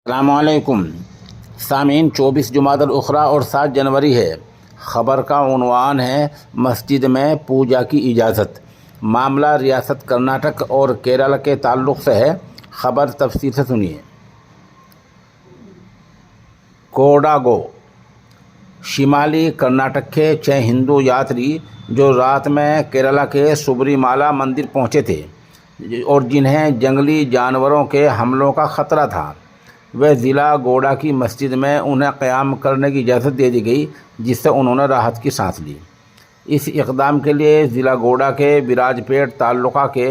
السلام علیکم سامعین، 24 جمادی الاخری اور 7 جنوری ہے۔ خبر کا عنوان ہے مسجد میں پوجا کی اجازت۔ معاملہ ریاست کرناٹک اور کیرالہ کے تعلق سے ہے۔ خبر تفصیل سے سنیے۔ کوڈاگو شمالی کرناٹک کے 6 ہندو یاتری جو رات میں کیرالہ کے سبری مالا مندر پہنچے تھے اور جنہیں جنگلی جانوروں کے حملوں کا خطرہ تھا، وہ ضلع گوڈا کی مسجد میں انہیں قیام کرنے کی اجازت دے دی گئی، جس سے انہوں نے راحت کی سانس لی۔ اس اقدام کے لیے ضلع گوڈا کے براج پیٹ تعلقہ کے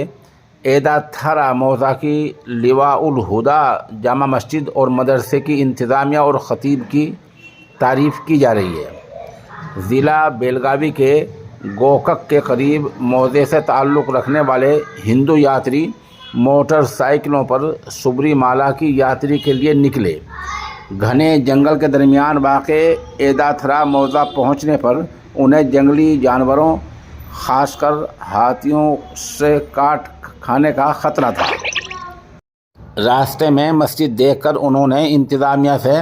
ایداتھرا موضع کی لواء الہدا جامع مسجد اور مدرسے کی انتظامیہ اور خطیب کی تعریف کی جا رہی ہے۔ ضلع بیلگاوی کے گوکک کے قریب موضع سے تعلق رکھنے والے ہندو یاتری موٹر سائیکلوں پر سبری مالا کی یاتری کے لیے نکلے۔ گھنے جنگل کے درمیان واقع ایداتھرا موضع پہنچنے پر انہیں جنگلی جانوروں، خاص کر ہاتھیوں سے کاٹ کھانے کا خطرہ تھا۔ راستے میں مسجد دیکھ کر انہوں نے انتظامیہ سے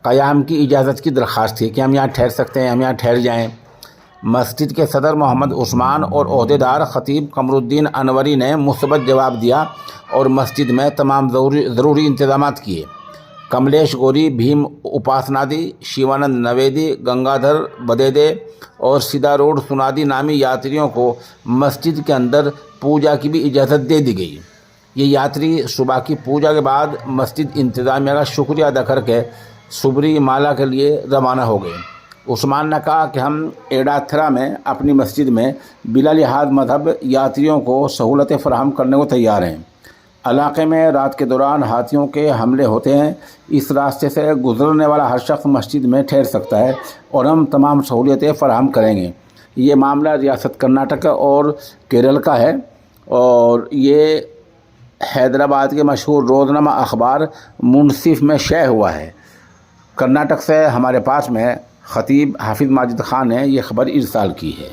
قیام کی اجازت کی درخواست کی کہ ہم یہاں ٹھہر سکتے ہیں، ہم یہاں ٹھہر جائیں۔ مسجد کے صدر محمد عثمان اور عہدیدار خطیب قمر الدین انوری نے مثبت جواب دیا اور مسجد میں تمام ضروری انتظامات کیے۔ کملیش گوری، بھیم اپاسنادی، شیوانند نویدی، گنگادھر بدیدے اور سدھاروڑ سنادی نامی یاتریوں کو مسجد کے اندر پوجا کی بھی اجازت دے دی گئی۔ یہ یاتری صبح کی پوجا کے بعد مسجد انتظامیہ کا شکریہ ادا کر کے سبری مالا کے لیے روانہ ہو گئے۔ عثمان نے کہا کہ ہم ایداتھرا میں اپنی مسجد میں بلا لحاظ مذہب یاتریوں کو سہولتیں فراہم کرنے کو تیار ہیں۔ علاقے میں رات کے دوران ہاتھیوں کے حملے ہوتے ہیں، اس راستے سے گزرنے والا ہر شخص مسجد میں ٹھہر سکتا ہے اور ہم تمام سہولتیں فراہم کریں گے۔ یہ معاملہ ریاست کرناٹک اور کیرل کا ہے اور یہ حیدرآباد کے مشہور روزنامہ اخبار منصف میں شائع ہوا ہے۔ کرناٹک سے ہمارے پاس میں خطیب حافظ ماجد خان نے یہ خبر ارسال کی ہے۔